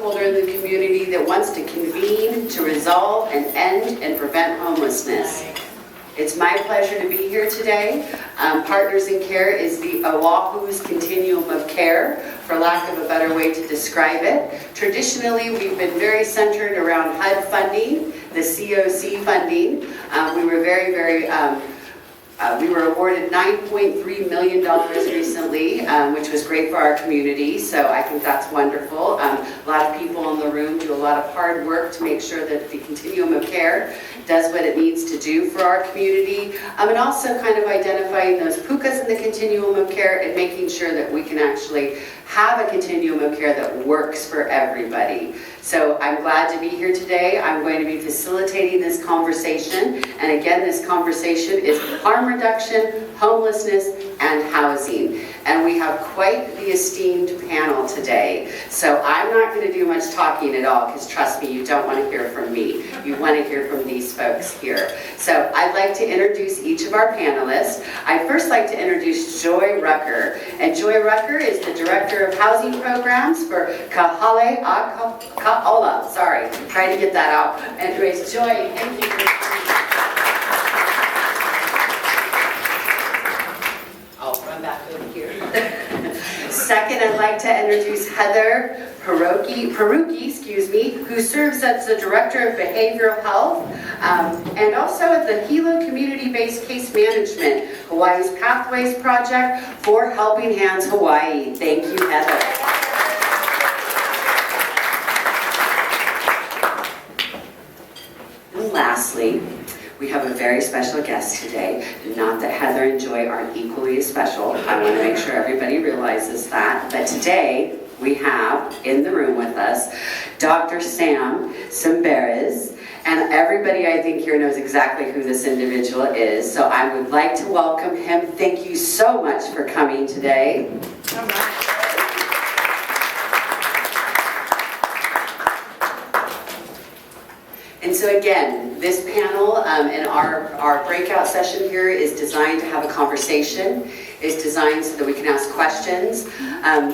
stakeholder in the community that wants to convene to resolve and end and prevent homelessness. It's my pleasure to be here today. Partners in Care is the Oahu's continuum of care, for lack of a better way to describe it. Traditionally, we've been very centered around HUD funding, the COC funding. We were awarded $9.3 million recently, which was great for our community, so I think that's wonderful. A lot of people in the room do a lot of hard work to make sure that the continuum of care does what it needs to do for our community, and also kind of identifying those pukas in the continuum of care and making sure that we can actually have a continuum of care that works for everybody. So I'm glad to be here today. I'm going to be facilitating this conversation, and again, this conversation is harm reduction, homelessness, and housing. And we have quite the esteemed panel today. So I'm not going to do much talking at all, because trust me, you don't want to hear from me. You want to hear from these folks here. So I'd like to introduce each of our panelists. I'd first like to introduce Joy Rucker. And Joy Rucker is the Director of Housing Programs for Kahale Ka'ola. Sorry, trying to get that out. Anyways, Joy, thank you for coming. I'll run back over here. Second, I'd like to introduce Heather Peruki, who serves as the Director of Behavioral Health and also at the Hilo Community-Based Case Management, Hawaii's Pathways Project for Helping Hands Hawaii. Thank you, Heather. And lastly, we have a very special guest today. Not that Heather and Joy aren't equally as special. I want to make sure everybody realizes that. But today, we have in the room with us Dr. Sam Semberez. And everybody, I think, here knows exactly who this individual is. So I would like to welcome him. Thank you so much for coming today. All right. And so again, this panel and our breakout session here is designed to have a conversation. It's designed so that we can ask questions.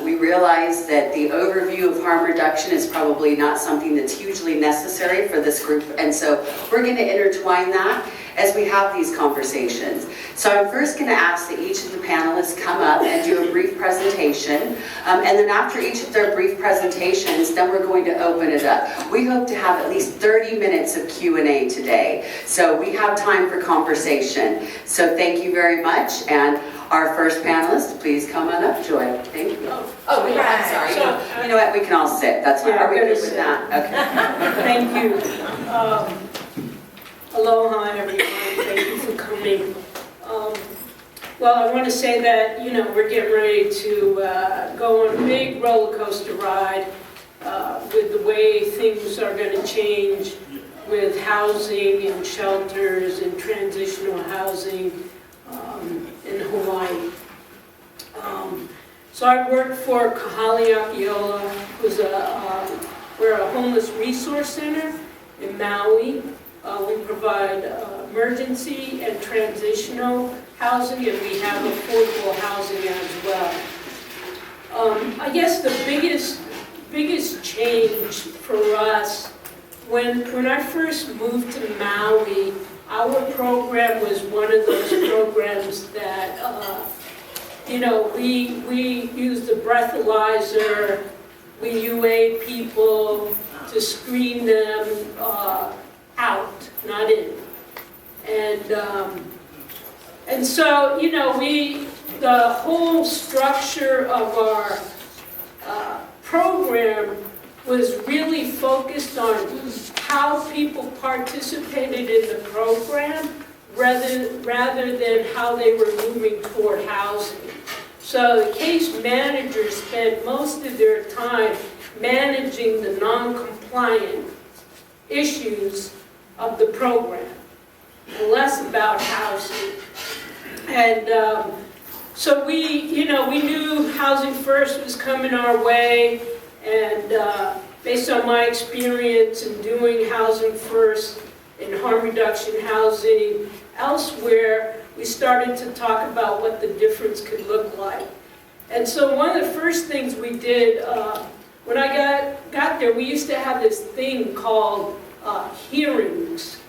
We realize that the overview of harm reduction is probably not something that's hugely necessary for this group, and so we're going to intertwine that as we have these conversations. So I'm first going to ask that each of the panelists come up and do a brief presentation, and then after each of their brief presentations, then we're going to open it up. We hope to have at least 30 minutes of Q&A today, so we have time for conversation. So thank you very much, and our first panelist, please come on up, Joy. Thank you. Oh, yeah, I'm sorry. So, you know what, we can all sit. That's fine. Are we good with that? Okay. Thank you. Aloha, everyone. Thank you for coming. Well, I want to say that, we're getting ready to go on a big roller coaster ride with the way things are going to change with housing and shelters and transitional housing in Hawaii. So I work for Kahale Akiola, who's we're a homeless resource center in Maui. We provide emergency and transitional housing, and we have affordable housing as well. I guess the biggest change for us, when I first moved to Maui, our program was one of those programs that, we used the breathalyzer, we UA people to screen them out, not in. And so, the whole structure of our program was really focused on how people participated in the program rather than how they were moving toward housing. So the case managers spent most of their time managing the non-compliant issues of the program, and less about housing. And so we knew Housing First was coming our way, and based on my experience in doing Housing First in harm reduction housing elsewhere, we started to talk about what the difference could look like. And so one of the first things we did when I got there, we used to have this thing called hearings.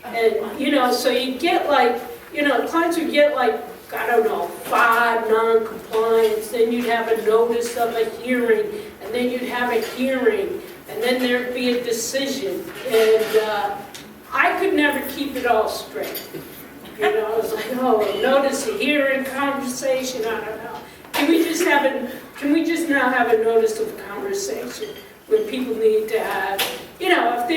And, you know, so you get like, you know, clients would get like, I don't know, 5 non-compliance, then you'd have a notice of a hearing, and then you'd have a hearing, and then there'd be a decision. And I could never keep it all straight. You know, I was like, oh, notice a hearing, conversation, I don't know. Can we just now have a notice of conversation when people need to have, you know, if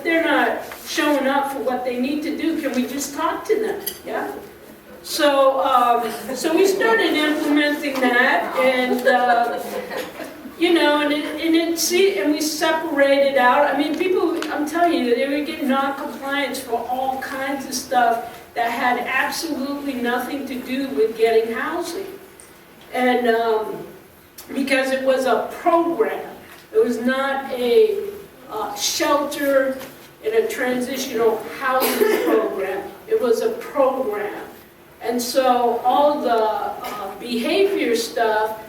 they're not showing up for what they need to do, can we just talk to them? Yeah. So so we started implementing that, and you know, and we separated out. I mean, people, I'm telling you, they were getting non-compliance for all kinds of stuff that had absolutely nothing to do with getting housing. And because it was a program, it was not a shelter in a transitional housing program, it was a program. And so all the behavior stuff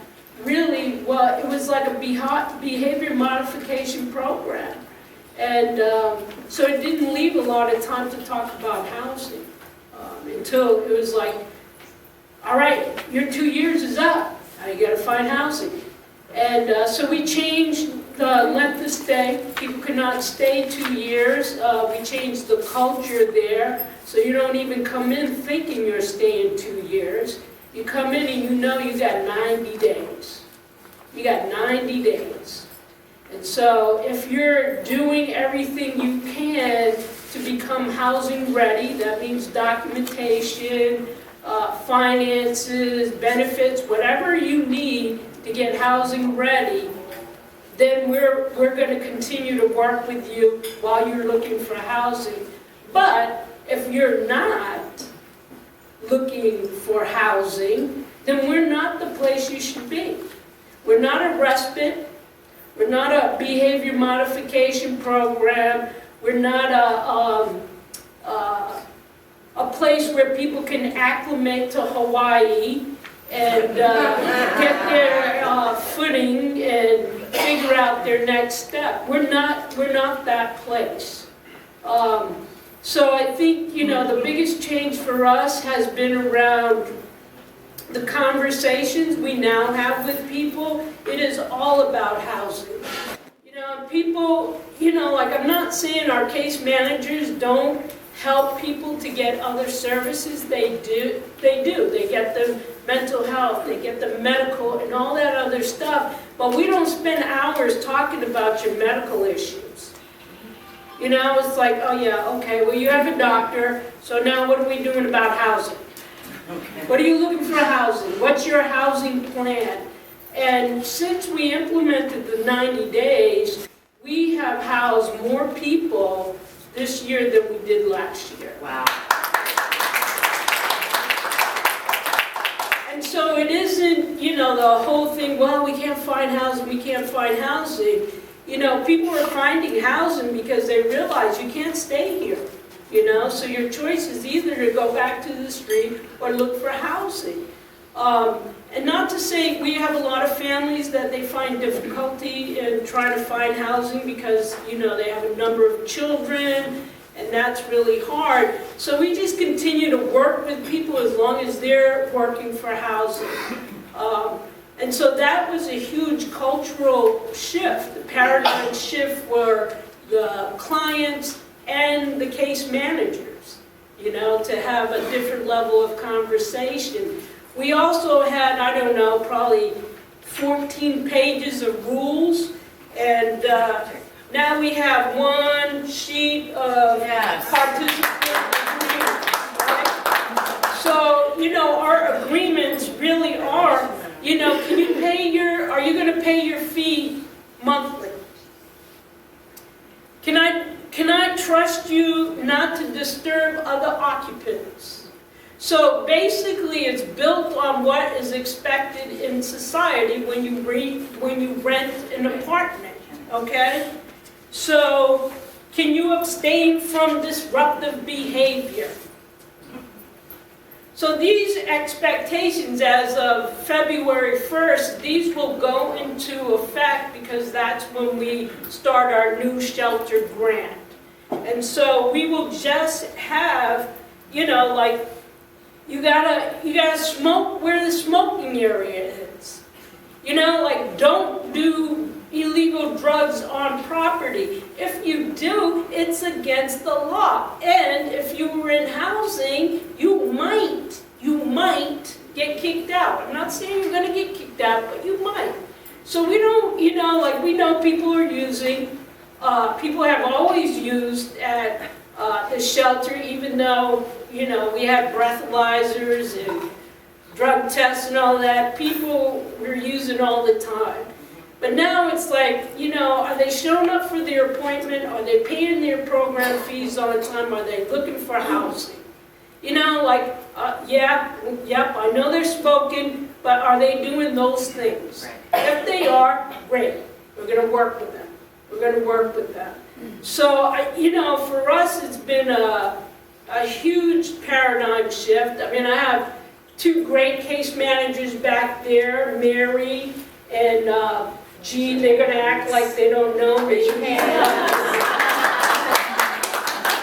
really, well, it was like a behavior modification program. And so it didn't leave a lot of time to talk about housing until it was like, all right, your 2 years is up, now you gotta find housing. And so we changed the length of stay. People could not stay 2 years. We changed the culture there, so you don't even come in thinking you're staying 2 years. You come in and you know you got 90 days. You got 90 days. And so if you're doing everything you can to become housing ready, that means documentation, finances, benefits, whatever you need to get housing ready, then we're going to continue to work with you while you're looking for housing. But if you're not looking for housing, then we're not the place you should be. We're not a respite. We're not a behavior modification program. We're not a place where people can acclimate to Hawaii and get their footing and figure out their next step. We're not that place. So I think, you know, the biggest change for us has been around the conversations we now have with people. It is all about housing. You know, people, you know, like, I'm not saying our case managers don't help people to get other services. They do. They get the mental health, they get the medical and all that other stuff, but we don't spend hours talking about your medical issues. You know, it's like, oh yeah, okay, well you have a doctor, so now what are we doing about housing? What are you looking for housing? What's your housing plan? And since we implemented the 90 days, we have housed more people this year than we did last year. Wow. And so it isn't, you know, the whole thing, well, we can't find housing, we can't find housing. You know, people are finding housing because they realize you can't stay here, you know, so your choice is either to go back to the street or look for housing. And not to say we have a lot of families that they find difficulty in trying to find housing because, you know, they have a number of children and that's really hard. So we just continue to work with people as long as they're working for housing. And so that was a huge cultural shift, the paradigm shift for the clients and the case managers, you know, to have a different level of conversation. We also had, I don't know, probably 14 pages of rules, and now we have one sheet of participant agreements, right? So, you know, our agreements really are, you know, are you going to pay your fee monthly? Can I trust you not to disturb other occupants? So basically, it's built on what is expected in society when you rent an apartment, okay? So, can you abstain from disruptive behavior? So these expectations as of February 1st, these will go into effect because that's when we start our new shelter grant. And so we will just have, you know, like, you gotta smoke where the smoking area is. You know, like, don't do illegal drugs on property. If you do, it's against the law. And if you were in housing, you might get kicked out. I'm not saying you're gonna get kicked out, but you might. So we don't, you know, like, we know people are using, people have always used at the shelter, even though, you know, we had breathalyzers and drug tests and all that. People were using all the time. But now it's like, you know, are they showing up for their appointment? Are they paying their program fees on time? Are they looking for housing? You know, like, yep, I know they're smoking, but are they doing those things? If they are, great. We're going to work with them. We're going to work with them. So, you know, for us, it's been a huge paradigm shift. I mean, I have two great case managers back there, Mary and Jean. They're going to act like they don't know me.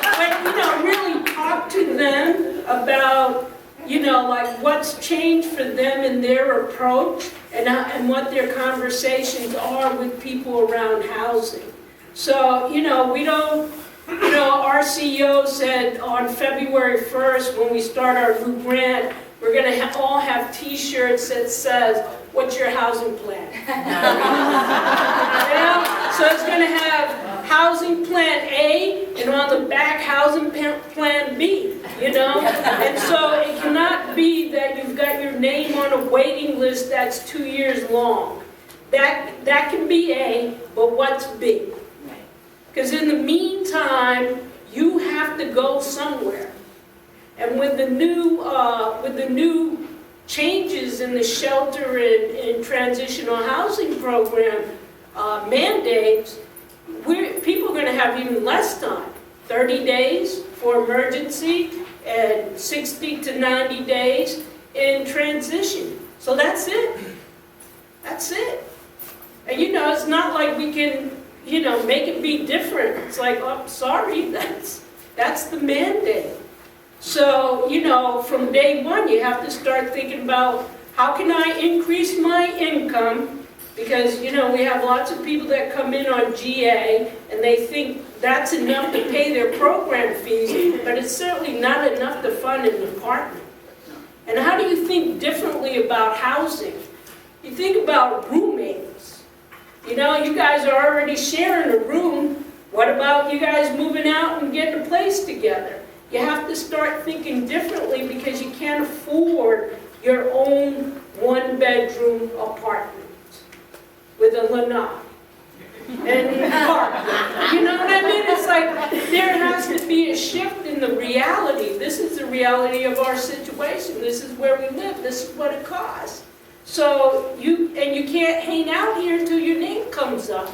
But, you know, really talk to them about, you know, like what's changed for them in their approach and what their conversations are with people around housing. So, you know, we don't, you know, our CEO said on February 1st when we start our new grant, we're going to all have T-shirts that says, "What's your housing plan?" You know? So it's going to have housing plan A and on the back housing plan B, you know? And so it cannot be that you've got your name on a waiting list that's 2 years long. That can be A, but what's B? Because in the meantime, you have to go somewhere. And with the new changes in the shelter and transitional housing program mandates, people are going to have even less time. 30 days for emergency and 60 to 90 days in transition. So that's it. That's it. And you know, it's not like we can, you know, make it be different. It's like, oh, sorry, that's the mandate. So, you know, from day one, you have to start thinking about how can I increase my income? Because, you know, we have lots of people that come in on GA and they think that's enough to pay their program fees, but it's certainly not enough to fund an apartment. And how do you think differently about housing? You think about roommates. You know, you guys are already sharing a room. What about you guys moving out and getting a place together? You have to start thinking differently because you can't afford your own one-bedroom apartment with a lanai and park. You know what I mean? It's like there has to be a shift in the reality. This is the reality of our situation. This is where we live. This is what it costs. So you can't hang out here until your name comes up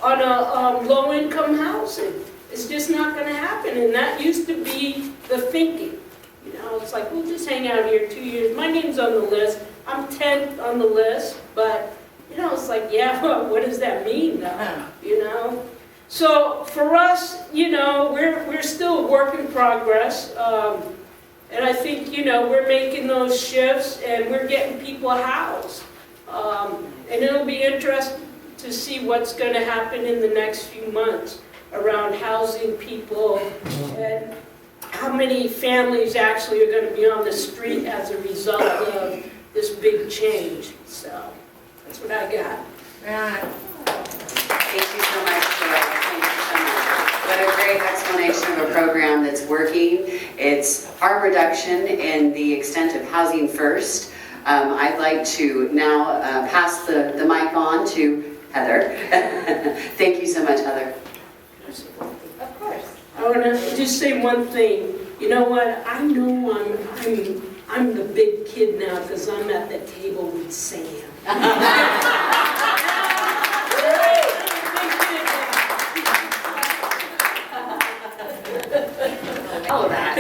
on a low-income housing. It's just not going to happen, and that used to be the thinking. You know, it's like, we'll just hang out here 2 years. My name's on the list. I'm 10th on the list, but, you know, it's like, yeah, well, what does that mean, though? You know? So for us, you know, we're still a work in progress, and I think, you know, we're making those shifts, and we're getting people housed. And it'll be interesting to see what's going to happen in the next few months around housing people and how many families actually are going to be on the street as a result of this big change. So that's what I got. Thank you so much, Joy. Thank you so much. What a great explanation of a program that's working. It's harm reduction in the extent of Housing First. I'd like to now pass the mic on to Heather. Thank you so much, Heather. Of course. I want to just say one thing. You know what? I know I'm the big kid now because I'm at the table with Sam. All of that.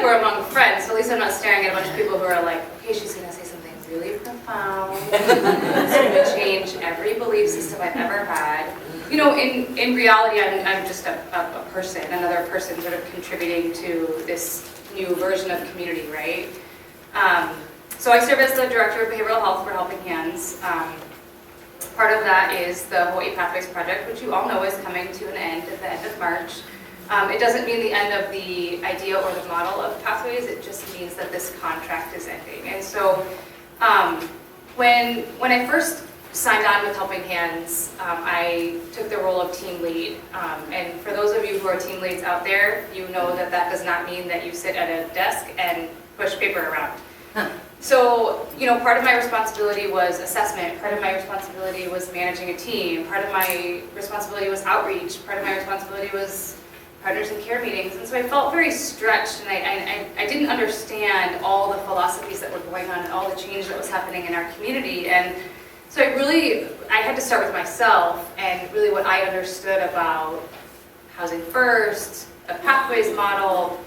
we're among friends, so at least I'm not staring at a bunch of people who are like, okay, she's gonna say something really profound. It's gonna change every belief system I've ever had. You know, in reality, I'm just a person, another person sort of contributing to this new version of community, right? So I serve as the Director of Behavioral Health for Helping Hands. Part of that is the Hawaii Pathways Project, which you all know is coming to an end at the end of March. It doesn't mean the end of the idea or the model of Pathways, it just means that this contract is ending. And so when I first signed on with Helping Hands, I took the role of team lead. And for those of you who are team leads out there, you know that that does not mean that you sit at a desk and push paper around. So, you know, part of my responsibility was assessment, part of my responsibility was managing a team, part of my responsibility was outreach, part of my responsibility was partners in care meetings. And so I felt very stretched, and I didn't understand all the philosophies that were going on and all the change that was happening in our community. And so I had to start with myself and really what I understood about Housing First, the Pathways model,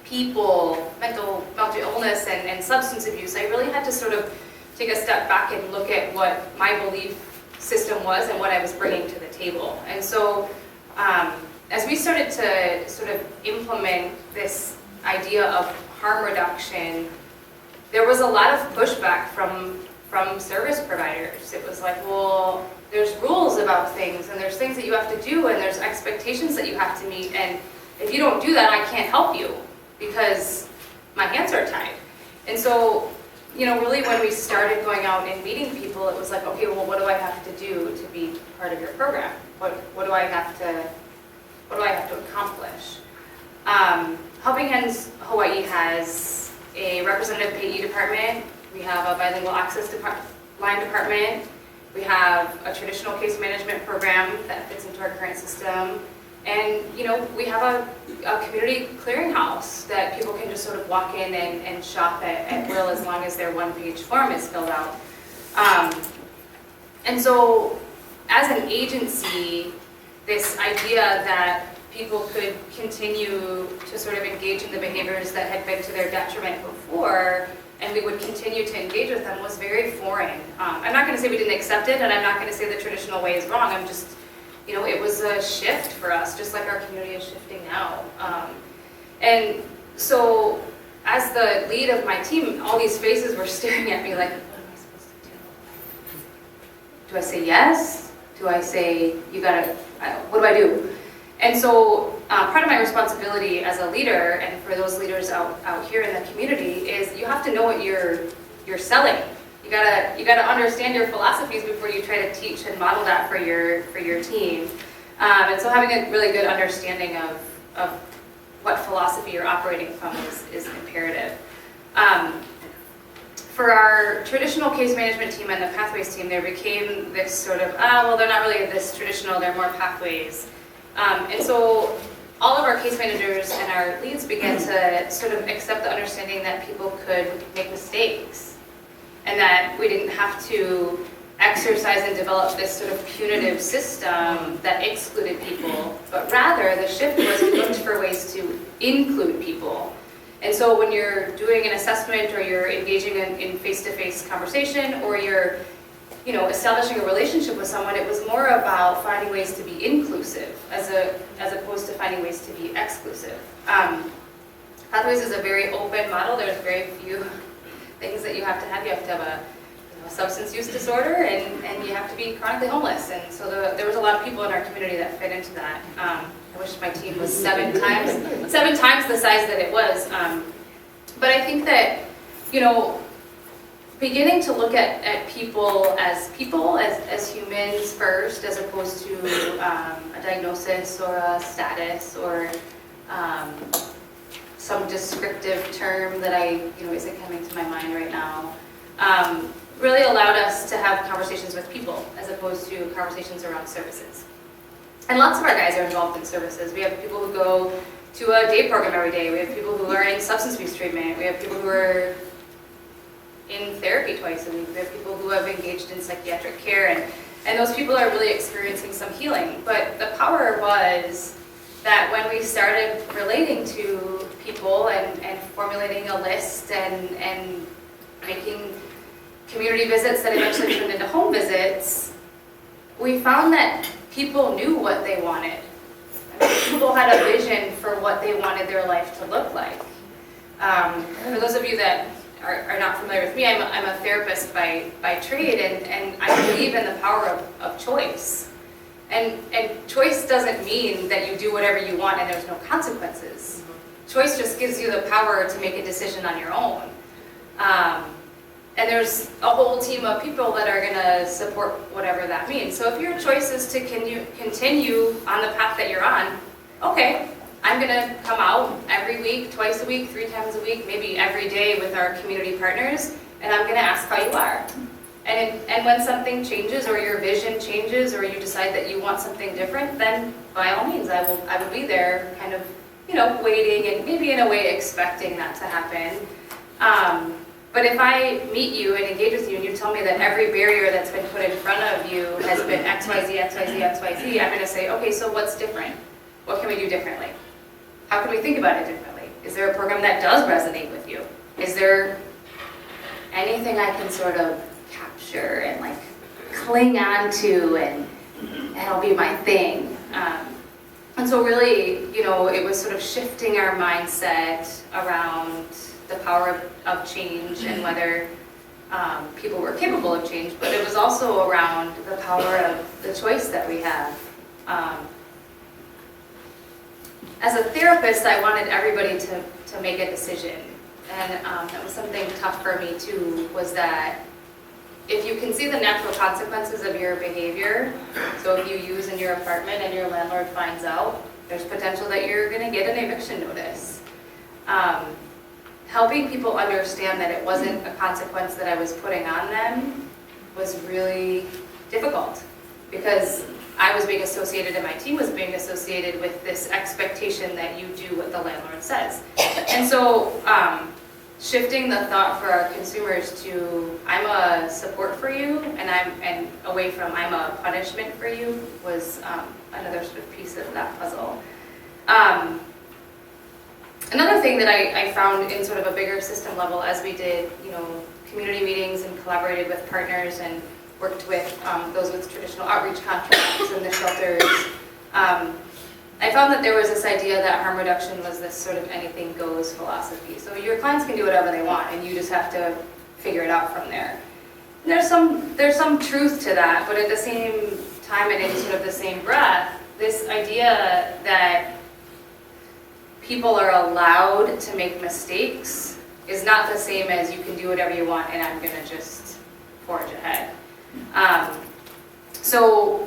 people, mental illness, and substance abuse. I really had to sort of take a step back and look at what my belief system was and what I was bringing to the table. And so as we started to sort of implement this idea of harm reduction, there was a lot of pushback from service providers. It was like, well, there's rules about things, and there's things that you have to do, and there's expectations that you have to meet, and if you don't do that, I can't help you, because my hands are tied. And so, you know, really when we started going out and meeting people, it was like, okay, well, what do I have to do to be part of your program? What do I have to accomplish? Helping Hands Hawaii has a representative payee department. We have a bilingual access line department. We have a traditional case management program that fits into our current system. And, you know, we have a community clearinghouse that people can just sort of walk in and shop at will, as long as their one-page form is filled out. And so, as an agency, this idea that people could continue to sort of engage in the behaviors that had been to their detriment before, and we would continue to engage with them, was very foreign. I'm not going to say we didn't accept it, and I'm not going to say the traditional way is wrong. I'm just, you know, it was a shift for us, just like our community is shifting now. And so, as the lead of my team, all these faces were staring at me like, what am I supposed to do? Do I say yes? Do I say, you gotta, what do I do? And so, part of my responsibility as a leader, and for those leaders out here in the community, is you have to know what you're selling. You gotta understand your philosophies before you try to teach and model that for your team. And so having a really good understanding of what philosophy you're operating from is imperative. For our traditional case management team and the Pathways team, there became this sort of, well, they're not really this traditional, they're more Pathways. And so all of our case managers and our leads began to sort of accept the understanding that people could make mistakes, and that we didn't have to exercise and develop this sort of punitive system that excluded people, but rather the shift was we looked for ways to include people. And so when you're doing an assessment, or you're engaging in face-to-face conversation, or you're, you know, establishing a relationship with someone, it was more about finding ways to be inclusive as opposed to finding ways to be exclusive. Pathways is a very open model. There's very few things that you have to have. You have to have a substance use disorder, and you have to be chronically homeless. And so there was a lot of people in our community that fit into that. I wish my team was seven times the size that it was. But I think that, you know, beginning to look at people as humans first, as opposed to a diagnosis or a status or some descriptive term that isn't coming to my mind right now, really allowed us to have conversations with people as opposed to conversations around services. And lots of our guys are involved in services. We have people who go to a day program every day. We have people who are in substance abuse treatment. We have people who are in therapy twice a week. We have people who have engaged in psychiatric care, and those people are really experiencing some healing. But the power was that when we started relating to people and formulating a list and making community visits that eventually turned into home visits, we found that people knew what they wanted. I mean, people had a vision for what they wanted their life to look like. For those of you that are not familiar with me, I'm a therapist by trade, and I believe in the power of choice. And choice doesn't mean that you do whatever you want and there's no consequences. Choice just gives you the power to make a decision on your own. And there's a whole team of people that are going to support whatever that means. So if your choice is to continue on the path that you're on, okay, I'm going to come out every week, twice a week, 3 times a week, maybe every day with our community partners, and I'm going to ask how you are. And when something changes or your vision changes or you decide that you want something different, then by all means, I will be there kind of, waiting and maybe in a way expecting that to happen. But if I meet you and engage with you and you tell me that every barrier that's been put in front of you has been XYZ, XYZ, XYZ, I'm going to say, okay, so what's different? What can we do differently? How can we think about it differently? Is there a program that does resonate with you? Is there anything I can sort of capture and like cling on to and that'll be my thing? And so really, it was sort of shifting our mindset around the power of change and whether people were capable of change, but it was also around the power of the choice that we have. As a therapist, I wanted everybody to make a decision, and that was something tough for me too, was that if you can see the natural consequences of your behavior, so if you use in your apartment and your landlord finds out, there's potential that you're going to get an eviction notice. Helping people understand that it wasn't a consequence that I was putting on them was really difficult, because I was being associated and my team was being associated with this expectation that you do what the landlord says. And so shifting the thought for our consumers to I'm a support for you and away from I'm a punishment for you was another sort of piece of that puzzle. Another thing that I found in sort of a bigger system level as we did, community meetings and collaborated with partners and worked with those with traditional outreach contracts and the shelters, I found that there was this idea that harm reduction was this sort of anything goes philosophy. So your clients can do whatever they want and you just have to figure it out from there. And there's some truth to that, but at the same time and in sort of the same breath, this idea that people are allowed to make mistakes is not the same as you can do whatever you want and I'm gonna just forge ahead. So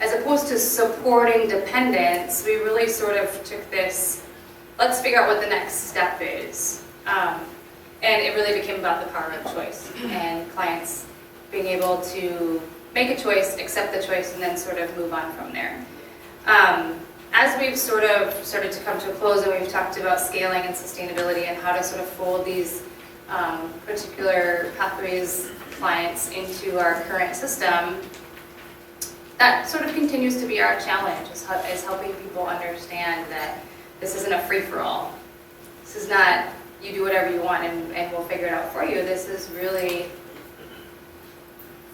as opposed to supporting dependence, we really sort of took this, let's figure out what the next step is. And it really became about the power of choice and clients being able to make a choice, accept the choice, and then sort of move on from there. As we've sort of started to come to a close and we've talked about scaling and sustainability and how to sort of fold these particular pathways clients into our current system, that sort of continues to be our challenge, is helping people understand that this isn't a free-for-all. This is not you do whatever you want and we'll figure it out for you. This is really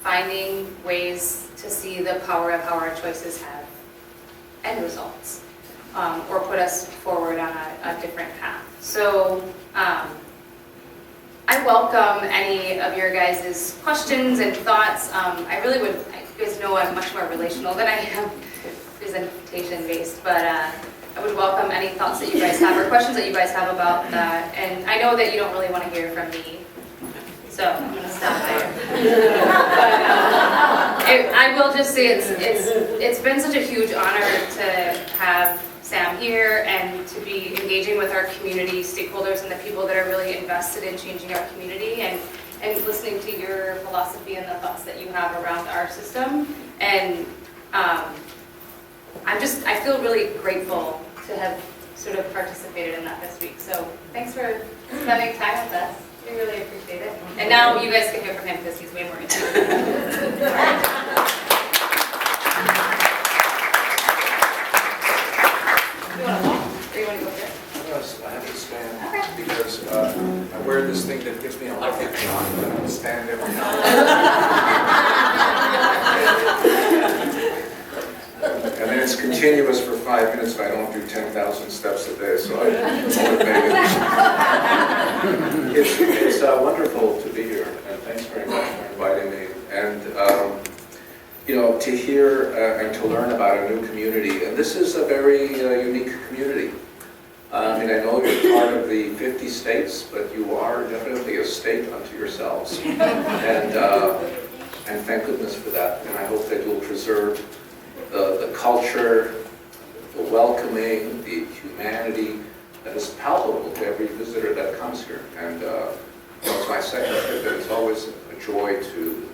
finding ways to see the power of how our choices have end results, or put us forward on a different path. So I welcome any of your guys' questions and thoughts. I really would, you guys know I'm much more relational than I am presentation based, but I would welcome any thoughts that you guys have or questions that you guys have about that. And I know that you don't really want to hear from me, so I'm going to stop there. But I will just say it's been such a huge honor to have Sam here and to be engaging with our community stakeholders and the people that are really invested in changing our community and listening to your philosophy and the thoughts that you have around our system. And I feel really grateful to have sort of participated in that this week. So thanks for spending time with us. We really appreciate it. And now you guys can hear from him because he's way more into it. You want to walk? Or you want to go here? continuous for 5 minutes, but I don't do 10,000 steps a day, so I'm motivated. It's wonderful to be here, and thanks very much for inviting me. And you know, to hear and to learn about a new community, and this is a very unique community. I mean, I know you're part of the 50 states, but you are definitely a state unto yourselves. And thank goodness for that. And I hope that you'll preserve the culture, the welcoming, the humanity that is palpable to every visitor that comes here. And it's my second trip, and it's always a joy to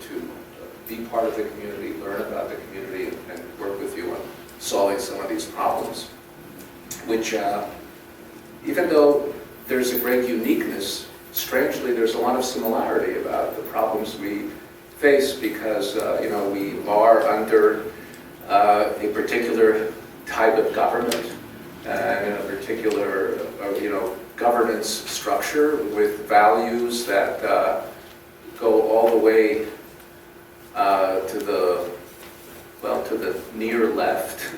be part of the community, learn about the community, and work with you on solving some of these problems, which even though there's a great uniqueness, strangely there's a lot of similarity about the problems we face because you know, we are under a particular type of government and a particular you know, governance structure with values that go all the way to the near left.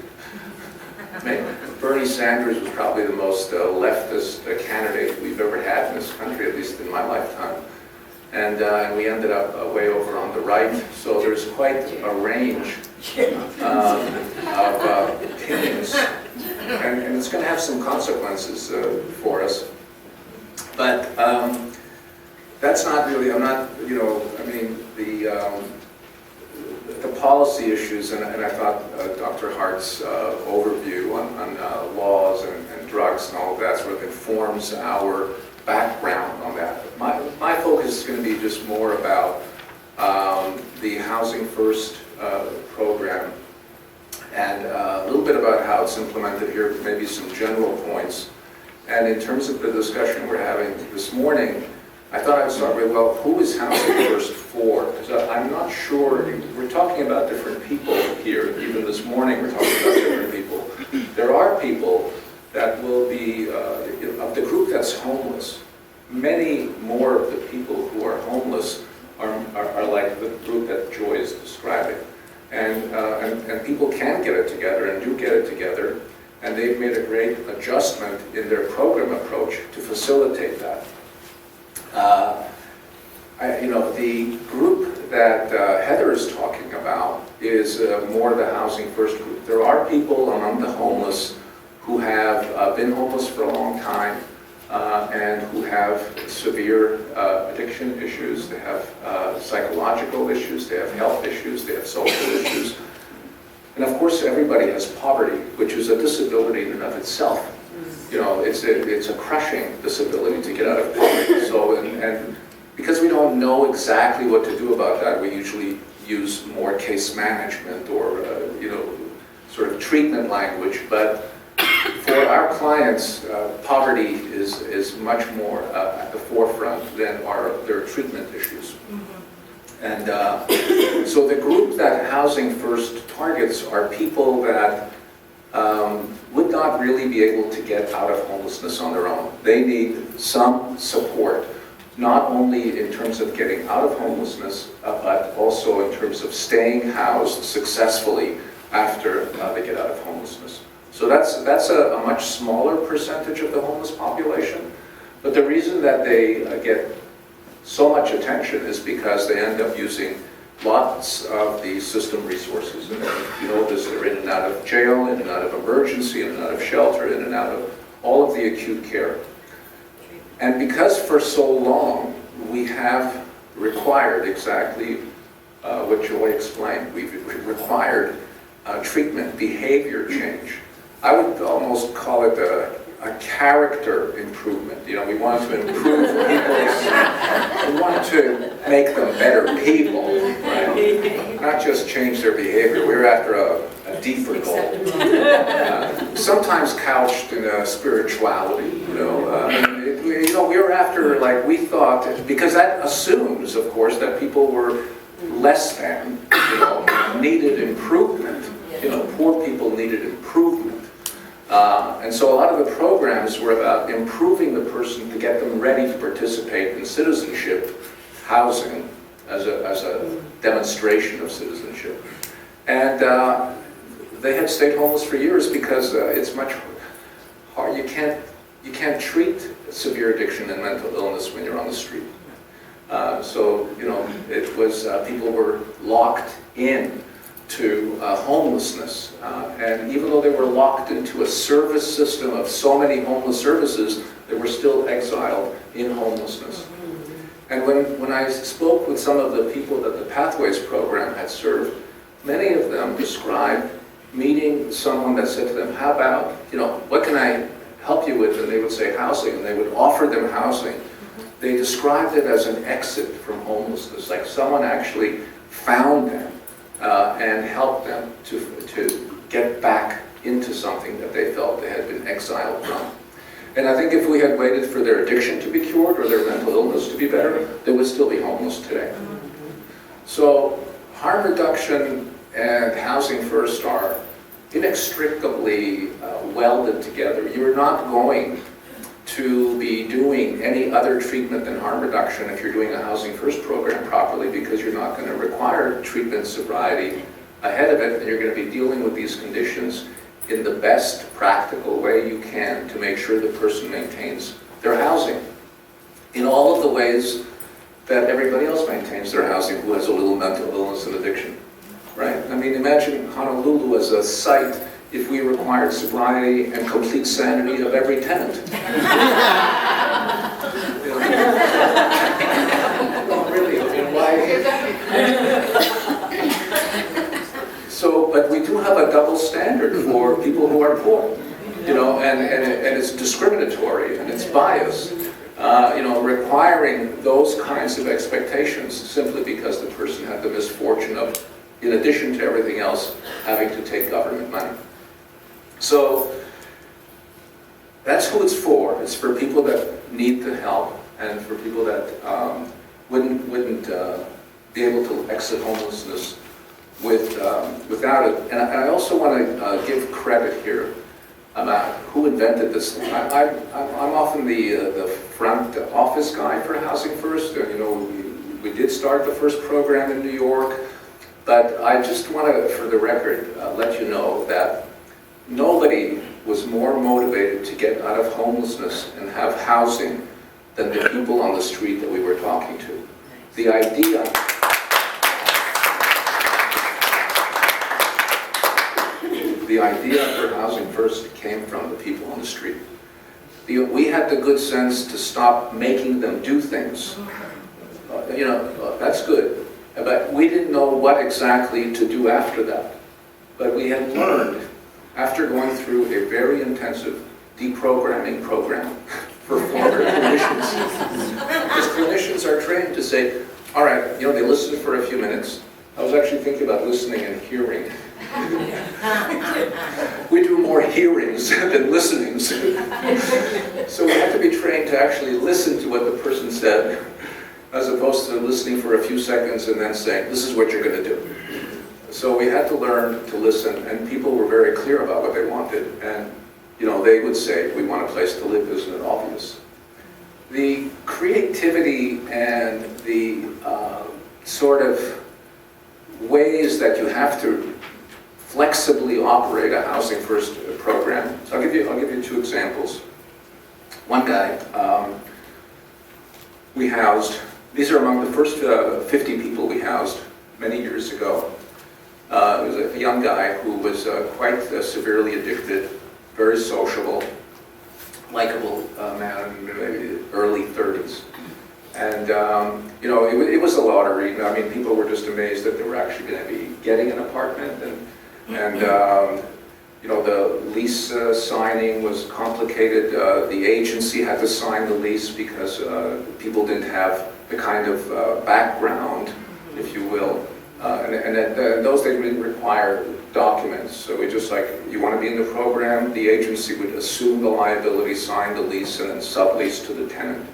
Bernie Sanders was probably the most leftist candidate we've ever had in this country, at least in my lifetime. And we ended up way over on the right. So there's quite a range of opinions. And it's going to have some consequences for us. But that's not really, I'm not, you know, I mean, the policy issues, and I thought Dr. Hart's overview on laws and drugs and all of that sort of informs our background on that. My focus is going to be just more about the Housing First program and a little bit about how it's implemented here, maybe some general points. And in terms of the discussion we're having this morning, I thought I would start with, well, who is Housing First for? Because I'm not sure, we're talking about different people here. Even this morning we're talking about different people. There are people that will be, of the group that's homeless, many more of the people who are homeless are like the group that Joy is describing. And people can get it together and do get it together, and they've made a great adjustment in their program approach to facilitate that. You know, the group that Heather is talking about is more the Housing First group. There are people among the homeless who have been homeless for a long time and who have severe addiction issues. They have psychological issues, they have health issues, they have social issues. And of course, everybody has poverty, which is a disability in and of itself. You know, it's a crushing disability to get out of poverty. So, and because we don't know exactly what to do about that, we usually use more case management or, you know, sort of treatment language. But for our clients, poverty is much more at the forefront than their treatment issues. And so the group that Housing First targets are people that would not really be able to get out of homelessness on their own. They need some support, not only in terms of getting out of homelessness, but also in terms of staying housed successfully after they get out of homelessness. So that's a much smaller percentage of the homeless population. But the reason that they get so much attention is because they end up using lots of the system resources. And you know this, they're in and out of jail, in and out of emergency, in and out of shelter, in and out of all of the acute care. And because for so long we have required exactly what Joy explained, we've required treatment, behavior change. I would almost call it a character improvement. You know, we want to improve people. We want to make them better people, right? Not just change their behavior. We're after a deeper goal. Sometimes couched in a spirituality, you know. We were after, like, we thought, because that assumes, of course, that people were less than, you know, needed improvement. You know, poor people needed improvement. And so a lot of the programs were about improving the person to get them ready to participate in citizenship, housing, as a demonstration of citizenship. And they had stayed homeless for years because it's much hard. You can't treat severe addiction and mental illness when you're on the street. So, you know, it was, people were locked in to homelessness. And even though they were locked into a service system of so many homeless services, they were still exiled in homelessness. And when I spoke with some of the people that the Pathways program had served, many of them described meeting someone that said to them, how about, you know, what can I help you with? And they would say housing, and they would offer them housing. They described it as an exit from homelessness, like someone actually found them and helped them to get back into something that they felt they had been exiled from. And I think if we had waited for their addiction to be cured or their mental illness to be better, they would still be homeless today. So harm reduction and Housing First are inextricably welded together. You're not going to be doing any other treatment than harm reduction if you're doing a Housing First program properly, because you're not going to require treatment sobriety ahead of it, and you're going to be dealing with these conditions in the best practical way you can to make sure the person maintains their housing in all of the ways that everybody else maintains their housing who has a little mental illness and addiction, right? I mean, imagine Honolulu as a site if we required sobriety and complete sanity of every tenant. Well, really, I mean, why? So, but we do have a double standard for people who are poor, you know, and it's discriminatory and it's biased, you know, requiring those kinds of expectations simply because the person had the misfortune of, in addition to everything else, having to take government money. So that's who it's for. It's for people that need the help and for people that wouldn't be able to exit homelessness without it. And I also want to give credit here about who invented this thing. I'm often the front office guy for Housing First. You know, we did start the first program in New York, but I just want to, for the record, let you know that nobody was more motivated to get out of homelessness and have housing than the people on the street that we were talking to. The idea for Housing First came from the people on the street. We had the good sense to stop making them do things. You know, that's good. But we didn't know what exactly to do after that. But we had learned, after going through a very intensive deprogramming program for former clinicians, because clinicians are trained to say, all right, you know, they listen for a few minutes. I was actually thinking about listening and hearing. We do more hearings than listenings. So we have to be trained to actually listen to what the person said, as opposed to listening for a few seconds and then saying, this is what you're going to do. So we had to learn to listen, and people were very clear about what they wanted. And, you know, they would say, we want a place to live, isn't it obvious? The creativity and the sort of ways that you have to flexibly operate a Housing First program. So I'll give you two examples. One guy we housed. These are among the first 50 people we housed many years ago. It was a young guy who was quite severely addicted, very sociable, likable man in maybe early 30s. And, you know, it was a lottery. I mean, people were just amazed that they were actually going to be getting an apartment. And you know, the lease signing was complicated. The agency had to sign the lease because people didn't have the kind of background, if you will. And in those days, we didn't require documents. So we just like, you want to be in the program, the agency would assume the liability, sign the lease, and then sublease to the tenant.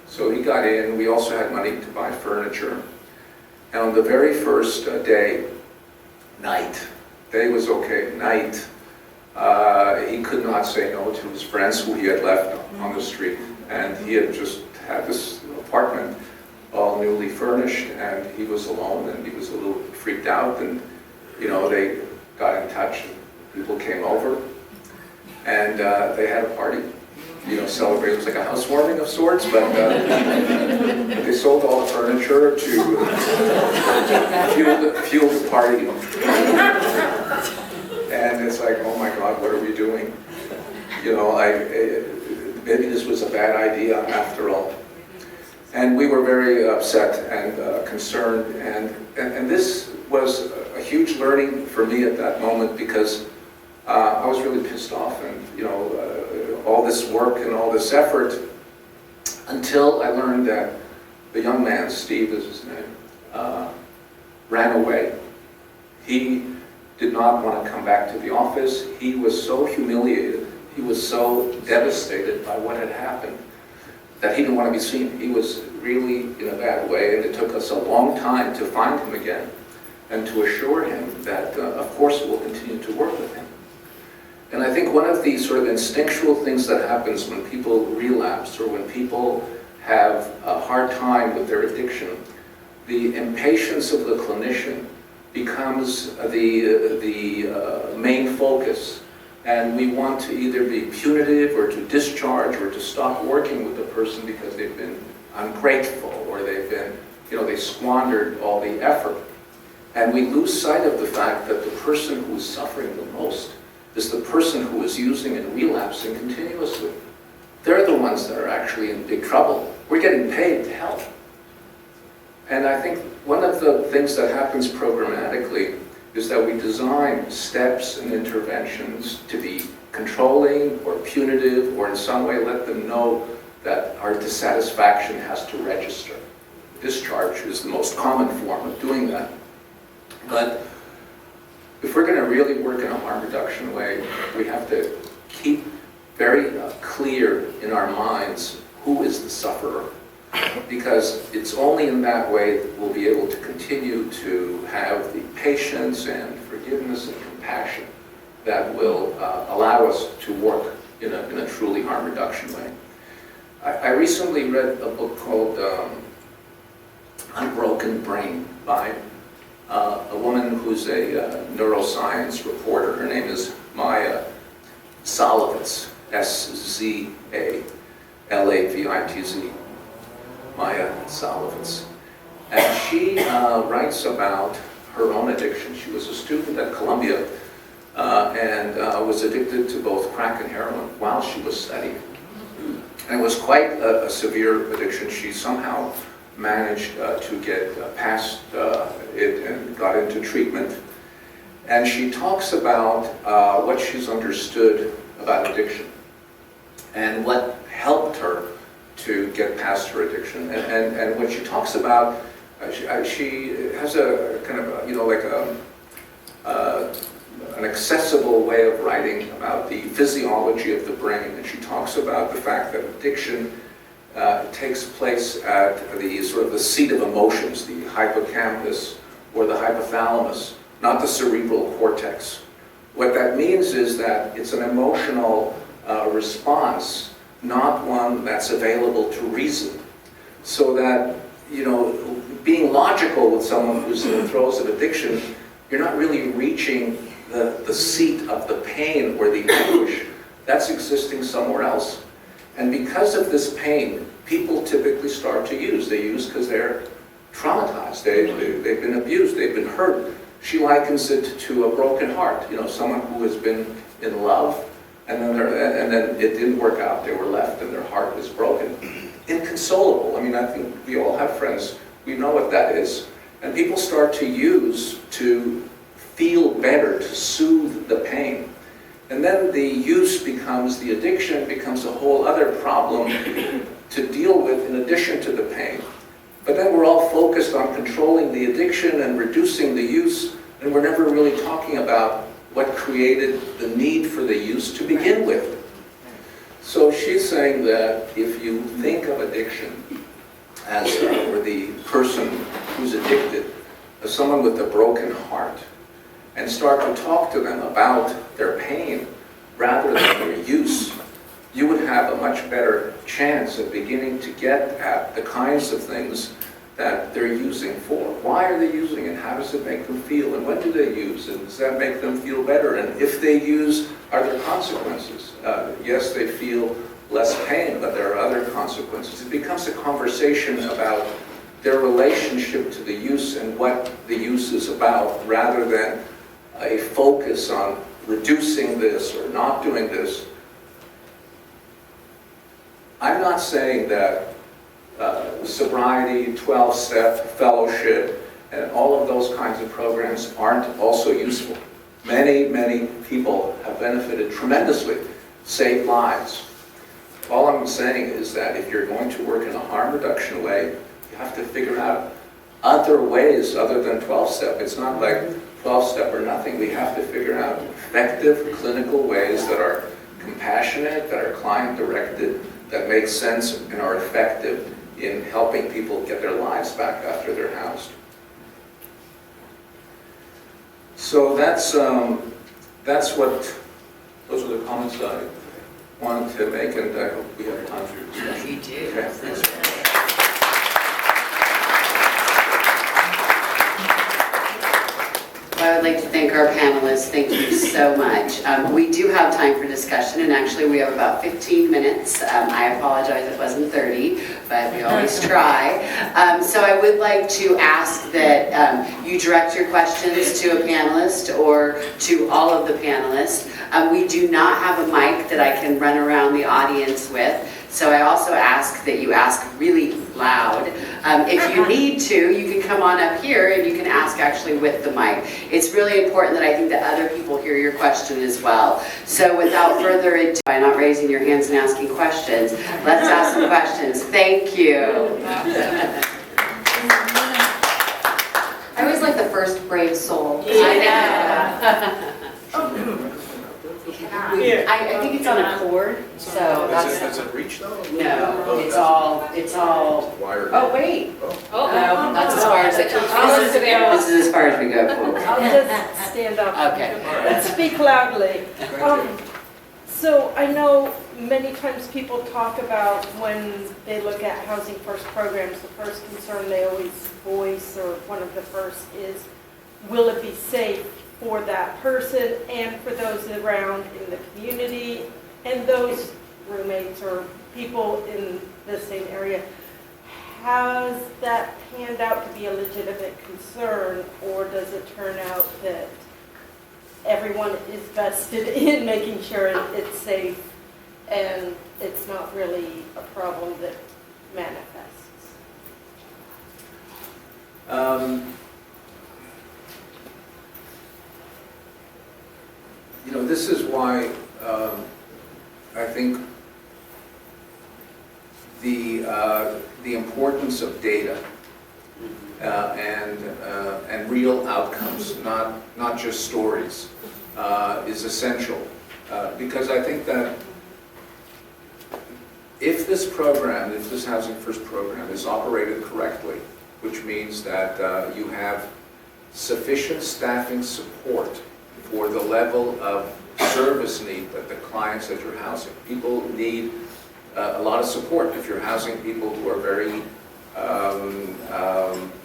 So he got in. We also had money to buy furniture. And on the very first day was okay, night, he could not say no to his friends who he had left on the street. And he had just had this apartment all newly furnished, and he was alone, and he was a little freaked out, and, you know, they got in touch. People came over, and they had a party. Celebrate. It was like a housewarming of sorts, but they sold all the furniture to fuel the party. And it's like, oh my God, what are we doing? Maybe this was a bad idea after all. And we were very upset and concerned, and this was a huge learning for me at that moment, because I was really pissed off, and all this work and all this effort, until I learned that the young man, Steve is his name, ran away. He did not want to come back to the office. He was so humiliated, he was so devastated by what had happened, that he didn't want to be seen. He was really in a bad way, and it took us a long time to find him again and to assure him that, of course, we'll continue to work with him. And I think one of the sort of instinctual things that happens when people relapse, or when people have a hard time with their addiction, the impatience of the clinician becomes the main focus. And we want to either be punitive, or to discharge, or to stop working with the person because they've been ungrateful, or they've been, they squandered all the effort. And we lose sight of the fact that the person who is suffering the most is the person who is using and relapsing continuously. They're the ones that are actually in big trouble. We're getting paid to help. And I think one of the things that happens programmatically is that we design steps and interventions to be controlling or punitive, or in some way let them know that our dissatisfaction has to register. Discharge is the most common form of doing that. But if we're going to really work in a harm reduction way, we have to keep very clear in our minds who is the sufferer. Because it's only in that way that we'll be able to continue to have the patience and forgiveness and compassion that will allow us to work in a truly harm reduction way. I recently read a book called Unbroken Brain by a woman who's a neuroscience reporter. Her name is Maya Salavitz, S-Z-A-L-A-V-I-T-Z. Maya Salavitz. And she writes about her own addiction. She was a student at Columbia and was addicted to both crack and heroin while she was studying. And it was quite a severe addiction. She somehow managed to get past it and got into treatment. And she talks about what she's understood about addiction and what helped her to get past her addiction. And when she talks about, she has a kind of, an accessible way of writing about the physiology of the brain. And she talks about the fact that addiction takes place at the sort of the seat of emotions, the hippocampus or the hypothalamus, not the cerebral cortex. What that means is that it's an emotional response, not one that's available to reason. So that, being logical with someone who's in the throes of addiction, you're not really reaching the seat of the pain or the anguish. That's existing somewhere else. And because of this pain, people typically start to use. They use because they're traumatized. They've been abused. They've been hurt. She likens it to a broken heart. Someone who has been in love, and then it didn't work out. They were left, and their heart was broken. Inconsolable. I think we all have friends. We know what that is. And people start to use to feel better, to soothe the pain. And then the use becomes, the addiction becomes a whole other problem to deal with in addition to the pain. But then we're all focused on controlling the addiction and reducing the use, and we're never really talking about what created the need for the use to begin with. So she's saying that if you think of addiction as, or the person who's addicted, as someone with a broken heart, and start to talk to them about their pain rather than their use, you would have a much better chance of beginning to get at the kinds of things that they're using for. Why are they using it? How does it make them feel? And when do they use? And does that make them feel better? And if they use, are there consequences? Yes, they feel less pain, but there are other consequences. It becomes a conversation about their relationship to the use and what the use is about, rather than a focus on reducing this or not doing this. I'm not saying that sobriety, 12-step, fellowship, and all of those kinds of programs aren't also useful. Many, many people have benefited tremendously, saved lives. All I'm saying is that if you're going to work in a harm reduction way, you have to figure out other ways other than 12-step. It's not like 12-step or nothing. We have to figure out effective clinical ways that are compassionate, that are client-directed, that make sense and are effective in helping people get their lives back after they're housed. So those are the comments I wanted to make, and I hope we have time for your discussion. You do. Okay, thanks. I would like to thank our panelists. Thank you so much. We do have time for discussion, and actually we have about 15 minutes. I apologize it wasn't 30, but we always try. So I would like to ask that you direct your questions to a panelist or to all of the panelists. We do not have a mic that I can run around the audience with, so I also ask that you ask really loud. If you need to, you can come on up here and you can ask actually with the mic. It's really important that I think that other people hear your question as well. So without further ado, by not raising your hands and asking questions, let's ask some questions. Thank you. I always like the first brave soul. Yeah. I think it's on a cord, so that's. Does it reach though? No, it's all, Wired. Oh, wait. no, that's as far as it goes. This is as far as we go, folks. I'll just stand up. Okay. And speak loudly. So I know many times people talk about when they look at Housing First programs, the first concern they always voice, or one of the first, is will it be safe for that person and for those around in the community and those roommates or people in the same area. Has that panned out to be a legitimate concern, or does it turn out that everyone is vested in making sure it's safe and it's not really a problem that manifests? This is why I think the importance of data and real outcomes, not just stories, is essential. Because I think that if this program, if this Housing First program is operated correctly, which means that you have sufficient staffing support for the level of service need that the clients that you're housing. People need a lot of support if you're housing people who are very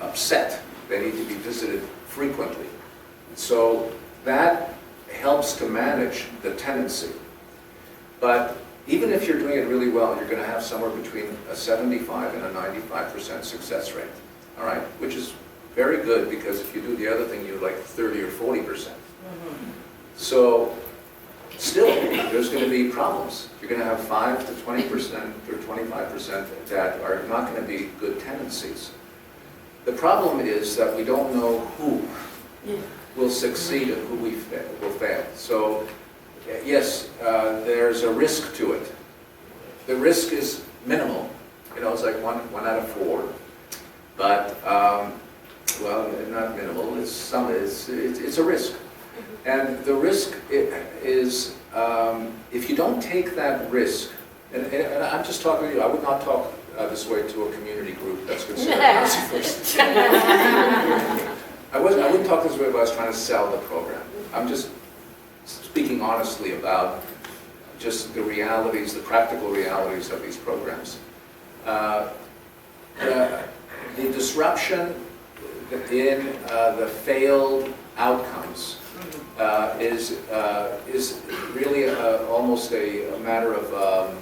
upset. They need to be visited frequently. So that helps to manage the tenancy. But even if you're doing it really well, you're going to have somewhere between a 75 and a 95% success rate, all right? Which is very good, because if you do the other thing, you're like 30 or 40%. So still, there's going to be problems. You're going to have 5 to 20% or 25% that are not going to be good tenancies. The problem is that we don't know who will succeed and who will fail. So yes, there's a risk to it. The risk is minimal. It's like one out of 4. But, well, not minimal. It's a risk. And the risk is, if you don't take that risk, and I'm just talking to you, I would not talk this way to a community group that's considered Housing First. I wouldn't talk this way if I was trying to sell the program. I'm just speaking honestly about just the realities, the practical realities of these programs. the disruption in the failed outcomes is really almost a matter of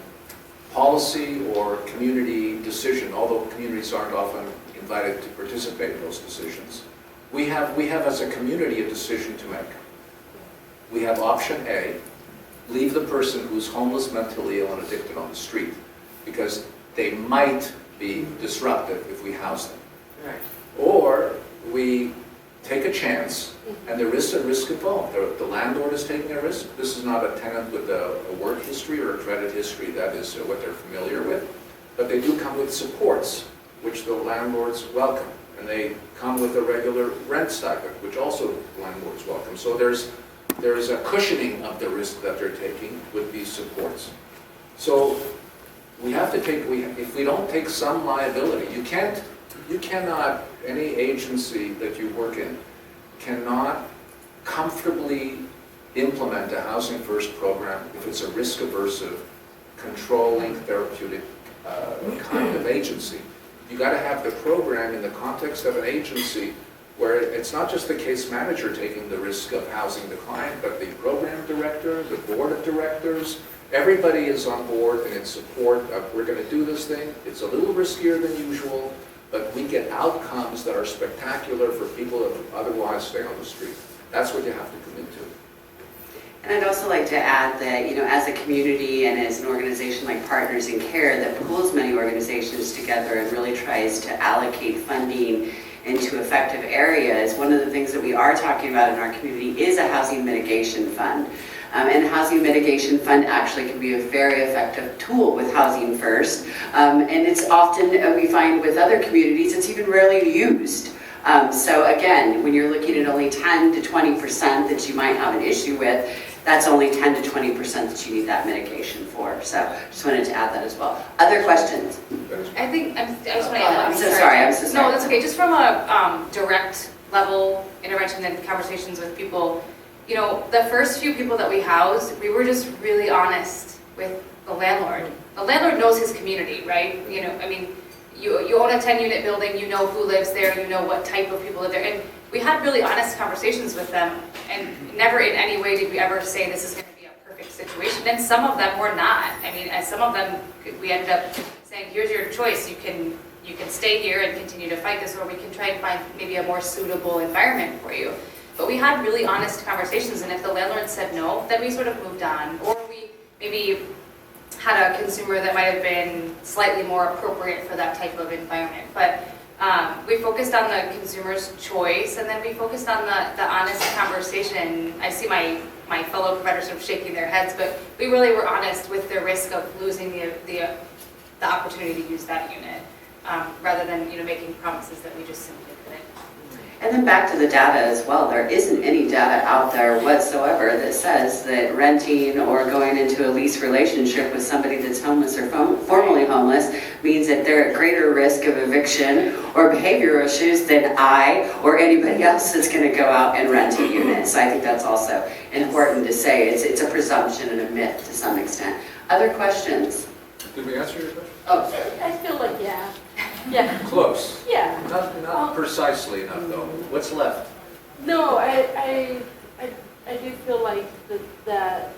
policy or community decision, although communities aren't often invited to participate in those decisions. We have as a community a decision to make. We have option A, leave the person who's homeless, mentally ill, and addicted on the street, because they might be disruptive if we house them. Right. Or we take a chance, and there is a risk involved. The landlord is taking a risk. This is not a tenant with a work history or a credit history. That is what they're familiar with. But they do come with supports, which the landlords welcome. And they come with a regular rent stipend, which also landlords welcome. So there's a cushioning of the risk that they're taking with these supports. So we have to take, if we don't take some liability, you cannot, any agency that you work in cannot comfortably implement a Housing First program if it's a risk-aversive, controlling, therapeutic kind of agency. You got to have the program in the context of an agency where it's not just the case manager taking the risk of housing the client, but the program director, the board of directors, everybody is on board and in support of, we're going to do this thing. It's a little riskier than usual, but we get outcomes that are spectacular for people that would otherwise stay on the street. That's what you have to commit to. And I'd also like to add that, as a community and as an organization like Partners in Care that pulls many organizations together and really tries to allocate funding into effective areas, one of the things that we are talking about in our community is a housing mitigation fund. And the Housing Mitigation Fund actually can be a very effective tool with Housing First. And it's often, we find with other communities, it's even rarely used. So again, when you're looking at only 10 to 20% that you might have an issue with, that's only 10 to 20% that you need that mitigation for. So just wanted to add that as well. Other questions? I think, I just want to add. I'm so sorry. No, that's okay. Just from a direct level intervention and conversations with people, the first few people that we housed, we were just really honest with the landlord. The landlord knows his community, right? You own a 10-unit building, you know who lives there, you know what type of people live there. And we had really honest conversations with them, and never in any way did we ever say this is going to be a perfect situation. And some of them were not. As some of them, we ended up saying, here's your choice. You can stay here and continue to fight this, or we can try and find maybe a more suitable environment for you. But we had really honest conversations, and if the landlord said no, then we sort of moved on. Or we maybe had a consumer that might have been slightly more appropriate for that type of environment. But we focused on the consumer's choice, and then we focused on the honest conversation. I see my fellow providers sort of shaking their heads, but we really were honest with the risk of losing the opportunity to use that unit, rather than making promises that we just simply couldn't. And then back to the data as well, there isn't any data out there whatsoever that says that renting or going into a lease relationship with somebody that's homeless or formerly homeless means that they're at greater risk of eviction or behavioral issues than I or anybody else that's going to go out and rent a unit. So I think that's also important to say. It's a presumption and a myth to some extent. Other questions? Did we answer your question? Oh, I feel like, yeah. Yeah. Close. Yeah. Not precisely enough, though. What's left? No, I do feel like that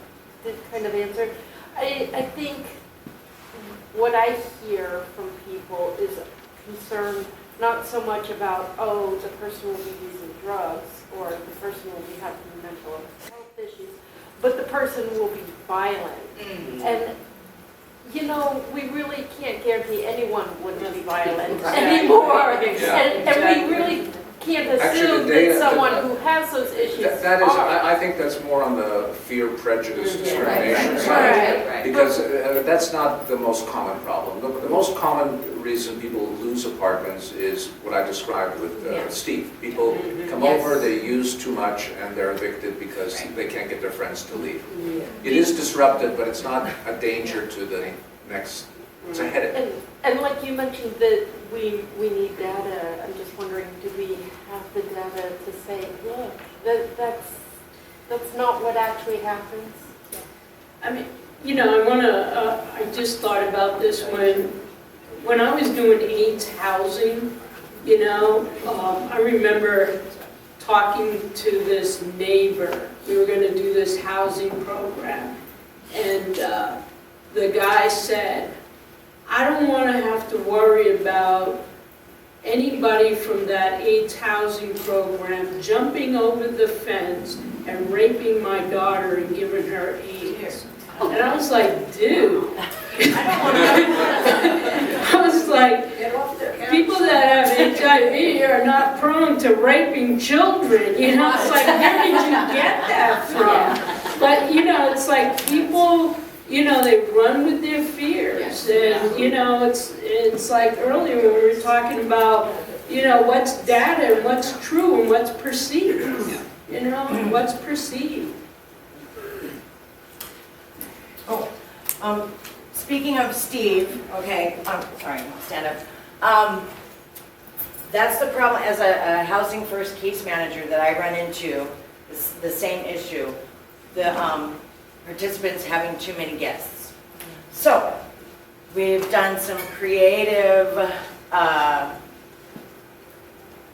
did kind of answer. I think what I hear from people is concern not so much about, the person will be using drugs or the person will be having mental health issues, but the person will be violent. And we really can't guarantee anyone wouldn't be violent anymore. And we really can't assume that someone who has those issues That is, are. I think that's more on the fear, prejudice, discrimination Right. side. Right. Because that's not the most common problem. The most common reason people lose apartments is what I described with Steve. People come over, they use too much, and they're evicted because they can't get their friends to leave. It is disruptive, but it's not a danger to the next, it's a headache. And like you mentioned that we need data, I'm just wondering, do we have the data to say, look, that's not what actually happens? I just thought about this when I was doing AIDS housing, You know, I remember talking to this neighbor. We were gonna do this housing program. And the guy said, I don't wanna have to worry about anybody from that AIDS housing program jumping over the fence and raping my daughter and giving her AIDS. And I was like, dude. I was like, people that have HIV are not prone to raping children, you know? It's like, where did you get that from? But, you know, it's like people, you know, they run with their fears. And, you know, it's like earlier when we were talking about, you know, what's data and what's true and what's perceived. You know, what's perceived. Speaking of Steve, okay, sorry, stand up. That's the problem as a Housing First case manager that I run into, the same issue. The participants having too many guests. So, we've done some creative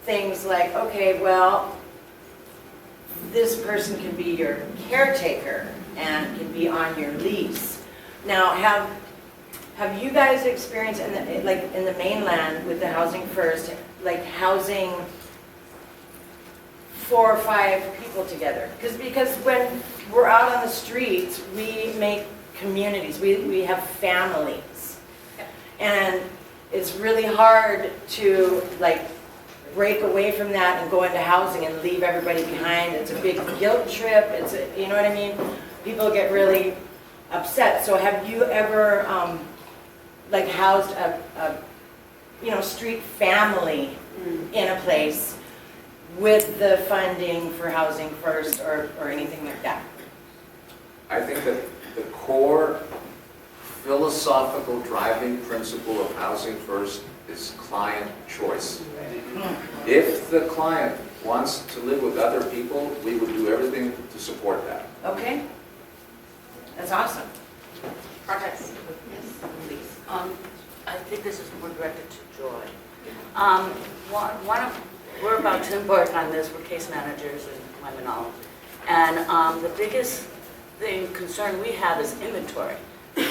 things like, okay, well, this person can be your caretaker and can be on your lease. Now, have you guys experienced in the mainland with the Housing First, like housing 4 or 5 people together? Because when we're out on the streets, we make communities, we have families. And it's really hard to like break away from that and go into housing and leave everybody behind. It's a big guilt trip, you know what I mean? People get really upset. So have you ever like housed a street family in a place with the funding for Housing First or anything like that? I think that the core philosophical driving principle of Housing First is client choice. If the client wants to live with other people, we would do everything to support that. Okay. That's awesome. Projects. I think this is more directed to Joy. We're about to embark on this. We're case managers and women all. And the biggest concern we have is inventory.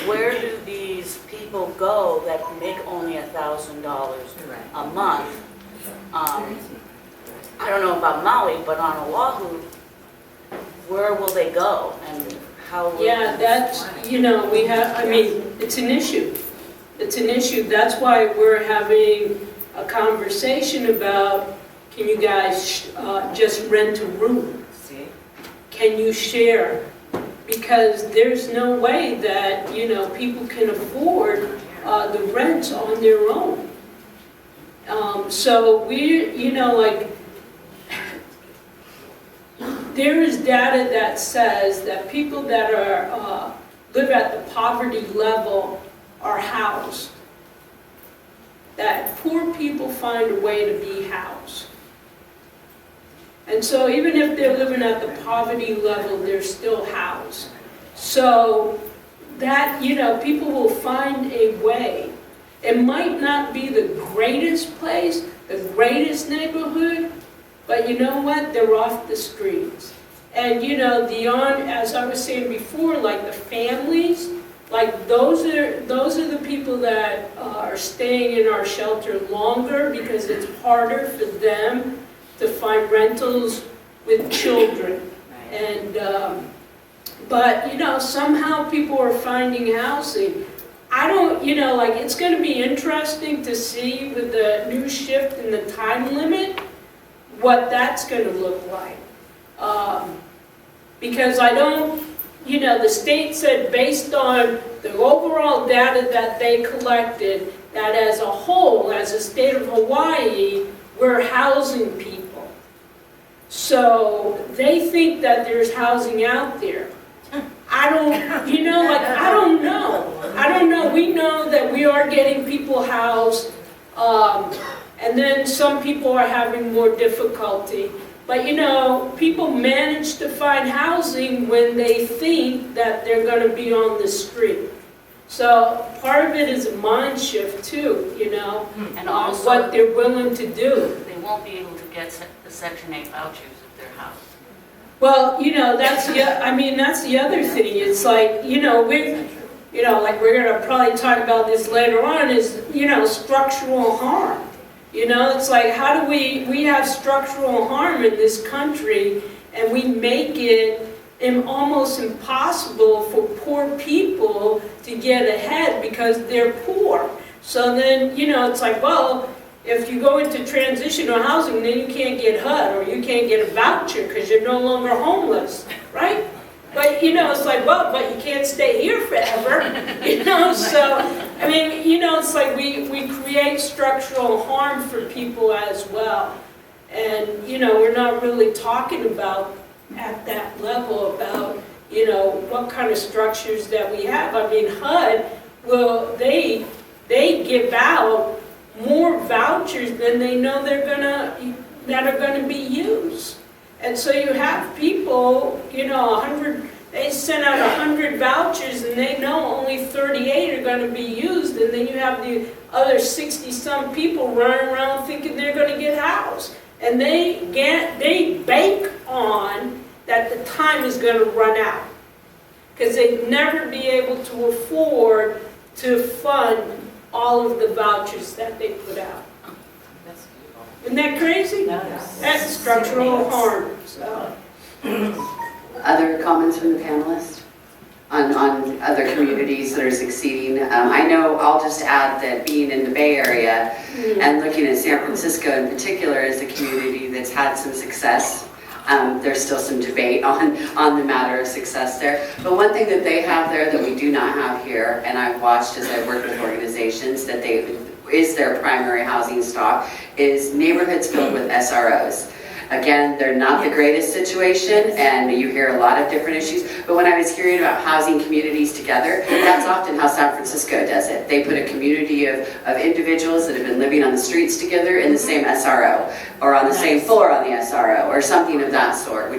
Where do these people go that make only $1,000 a month? I don't know about Maui, but on Oahu, where will they go and how will Yeah, that's, you know, we have, I mean, it's an issue. It's an issue. That's why we're having a conversation about, can you guys just rent a room? See? Can you share? Because there's no way that, you know, people can afford the rent on their own. So we, you know, like, there is data that says that people that are live at the poverty level are housed. That poor people find a way to be housed. And so even if they're living at the poverty level, they're still housed. So that, you know, people will find a way. It might not be the greatest place, the greatest neighborhood, but you know what? They're off the streets. And you know, as I was saying before, like the families, like those are the people that are staying in our shelter longer because it's harder for them to find rentals with children. And but you know, somehow people are finding housing. I don't, you know, like it's going to be interesting to see with the new shift in the time limit what that's going to look like. Because I don't, you know, the state said based on the overall data that they collected, that as a whole, as a state of Hawaii, we're housing people. So they think that there's housing out there. I don't, you know, like, I don't know. I don't know. We know that we are getting people housed, and then some people are having more difficulty. But you know, people manage to find housing when they think that they're going to be on the street. So part of it is a mind shift too, you know, And on also, what they're willing to do. they won't be able to get the Section 8 vouchers if they're housed. Well, you know, that's the other thing. It's like, you know, we're gonna probably talk about this later on, is, you know, structural harm. You know, it's like, how do we have structural harm in this country, and we make it almost impossible for poor people to get ahead because they're poor. So then, you know, it's like, well, if you go into transitional housing, then you can't get HUD, or you can't get a voucher because you're no longer homeless, right? But, you know, it's like, well, but you can't stay here forever, you know? So, I mean, you know, it's like we create structural harm for people as well. And, you know, we're not really talking about at that level about, you know, what kind of structures that we have. I mean, HUD, well, they give out more vouchers than they know that are gonna be used. And so you have people, you know, they send out 100 vouchers and they know only 38 are gonna be used, and then you have the other 60-some people running around thinking they're gonna get housed. And they bank on that the time is gonna run out, because they'd never be able to afford to fund all of the vouchers that they put out. Isn't that crazy? That's structural harm, so. Other comments from the panelists on other communities that are succeeding? I know, I'll just add that being in the Bay Area and looking at San Francisco in particular as a community that's had some success. There's still some debate on the matter of success there. But one thing that they have there that we do not have here, and I've watched as I've worked with organizations that is their primary housing stock, is neighborhoods filled with SROs. Again, they're not the greatest situation, and you hear a lot of different issues, but when I was hearing about housing communities together, that's often how San Francisco does it. They put a community of individuals that have been living on the streets together in the same SRO, or on the same floor on the SRO, or something of that sort.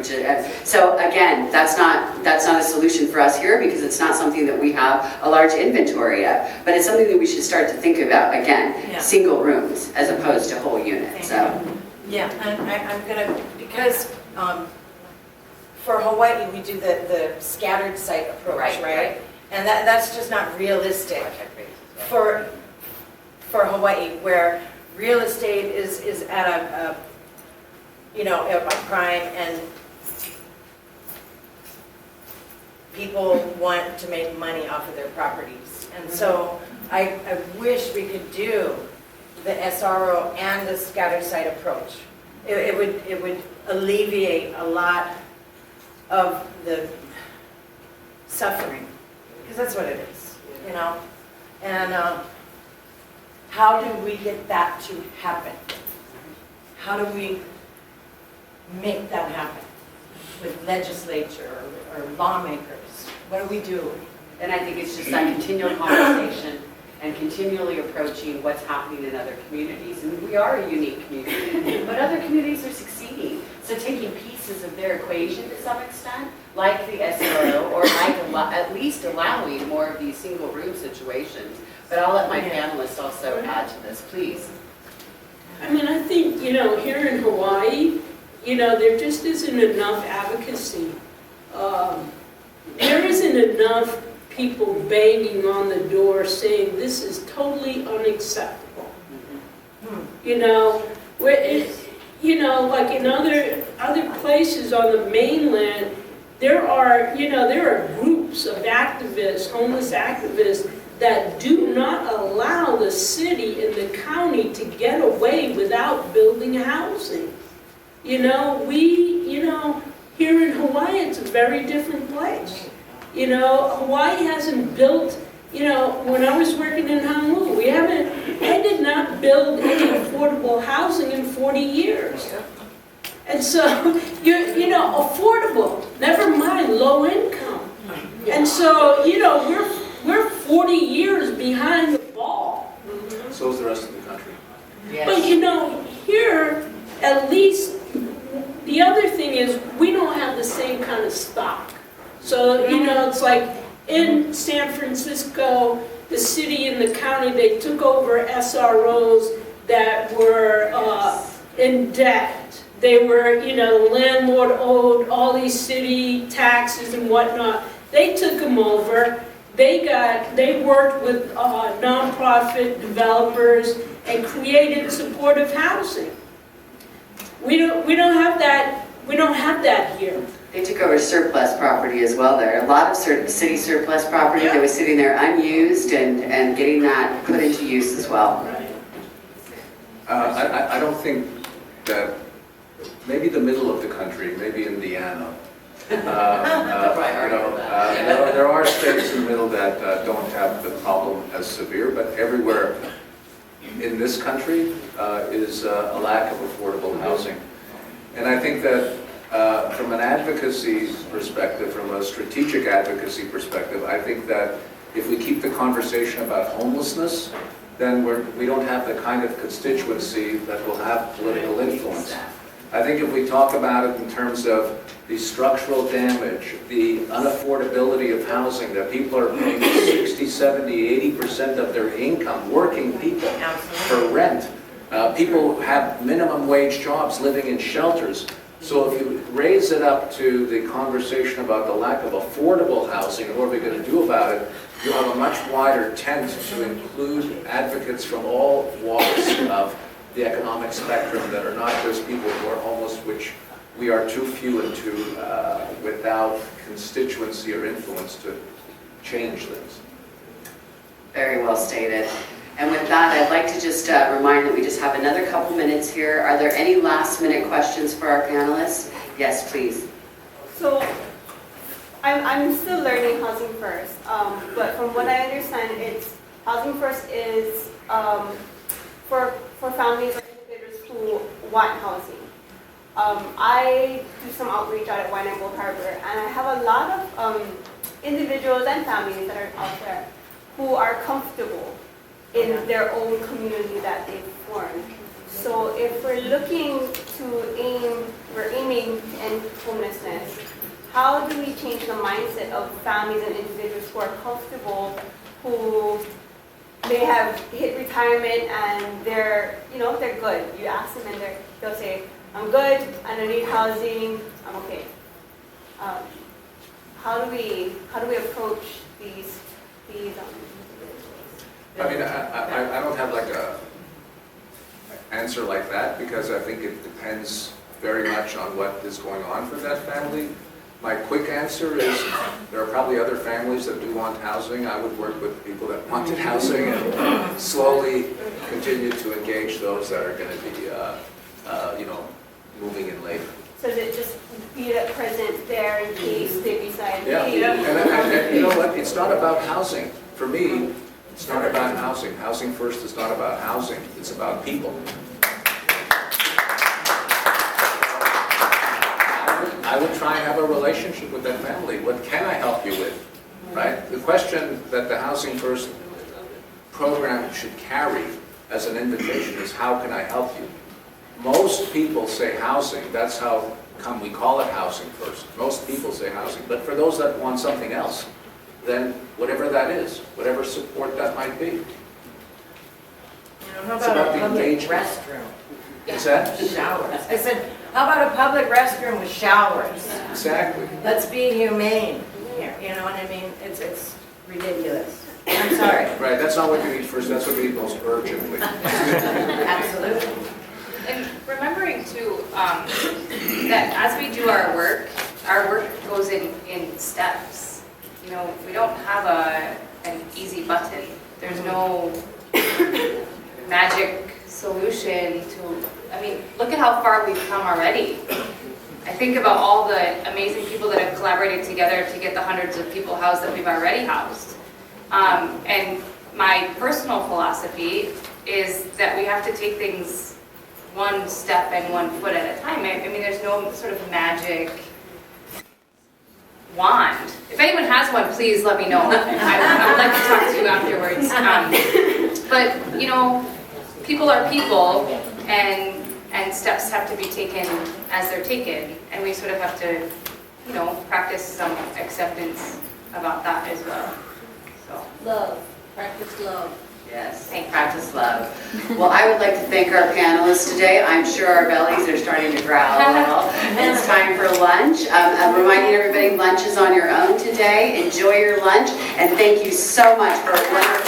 So again, that's not a solution for us here, because it's not something that we have a large inventory of, but it's something that we should start to think about, again, single rooms as opposed to whole units, so. Yeah, and I'm gonna, because for Hawaii, we do the scattered site approach, right? And that's just not realistic for Hawaii, where real estate is at a prime, and people want to make money off of their properties. And so I wish we could do the SRO and the scattered site approach. It would alleviate a lot of the suffering, because that's what it is, you know? And how do we get that to happen? How do we make that happen with legislature or lawmakers? What do we do? And I think it's just that continual conversation and continually approaching what's happening in other communities. And we are a unique community, but other communities are succeeding. So taking pieces of their equation to some extent, like the SRO, or like at least allowing more of these single room situations. But I'll let my panelists also add to this, please. I mean, I think, you know, here in Hawaii, you know, there just isn't enough advocacy. There isn't enough people banging on the door saying this is totally unacceptable. You know, like in other places on the mainland, there are groups of activists, homeless activists, that do not allow the city and the county to get away without building housing. You know, here in Hawaii, it's a very different place. You know, Hawaii hasn't built, you know, when I was working in Honolulu, I did not build any affordable housing in 40 years. And so, you know, affordable, never mind low income. And so, you know, we're 40 years behind the ball. So is the rest of the country. But you know, here, at least, the other thing is, we don't have the same kind of stock. So, you know, it's like, In San Francisco, the city and the county, they took over SROs that were in debt. They were, you know, the landlord owed all these city taxes and whatnot. They took them over. They worked with nonprofit developers and created supportive housing. We don't have that here. They took over surplus property as well there. A lot of city surplus property that was sitting there unused and getting that put into use as well. Right. I don't think that, maybe the middle of the country, maybe Indiana. There are states in the middle that don't have the problem as severe, but everywhere in this country is a lack of affordable housing. And I think that from an advocacy perspective, from a strategic advocacy perspective, I think that if we keep the conversation about homelessness, then we don't have the kind of constituency that will have political influence. I think if we talk about it in terms of the structural damage, the unaffordability of housing, that people are paying 60, 70, 80% of their income, working people, for rent. People have minimum wage jobs living in shelters. So if you raise it up to the conversation about the lack of affordable housing and what are we going to do about it, you have a much wider tent to include advocates from all walks of the economic spectrum that are not just people who are homeless, which we are too few and too without constituency or influence to change things. Very well stated. And with that, I'd like to just remind that we just have another couple minutes here. Are there any last minute questions for our panelists? Yes, please. So, I'm still learning Housing First, but from what I understand, it's Housing First is for families or individuals who want housing. I do some outreach out at Wine and Gold Harbor, and I have a lot of individuals and families that are out there who are comfortable in their own community that they've formed. So if we're aiming to end homelessness, how do we change the mindset of families and individuals who are comfortable, who may have hit retirement and they're good. You ask them and they'll say, I'm good, I don't need housing, I'm okay. How do we approach these individuals? I mean, I don't have like a answer like that, because I think it depends very much on what is going on for that family. My quick answer is there are probably other families that do want housing. I would work with people that wanted housing and slowly continue to engage those that are going to be, moving in later. So that just be present there in case they decide. Yeah, hey, and you know what? It's not about housing. For me, it's not about housing. Housing First is not about housing. It's about people. I would try and have a relationship with that family. What can I help you with, right? The question that the Housing First program should carry as an invitation is, how can I help you? Most people say housing. That's how come we call it Housing First. Most people say housing. But for those that want something else, then whatever that is, whatever support that might be. How It's about about a the public engagement. restroom? Is that? Showers. I said, how about a public restroom with showers? Exactly. Let's be humane here, you know what I mean? It's ridiculous. I'm sorry. Right, that's not what you need first, that's what you need most urgently. Absolutely. And remembering too, that as we do our work goes in steps. You know, we don't have an easy button. There's no magic solution to, I mean, look at how far we've come already. I think about all the amazing people that have collaborated together to get the hundreds of people housed that we've already housed. And my personal philosophy is that we have to take things one step and 1 foot at a time. I mean, there's no sort of magic wand. If anyone has one, please let me know. I would like to talk to you afterwards. But, you know, people are people, and steps have to be taken as they're taken. And we sort of have to, you know, practice some acceptance about that as well. So, Love, practice love. Yes, practice love. Well, I would like to thank our panelists today. I'm sure our bellies are starting to growl a little. It's time for lunch. I'm reminding everybody lunch is on your own today. Enjoy your lunch, and thank you so much for a wonderful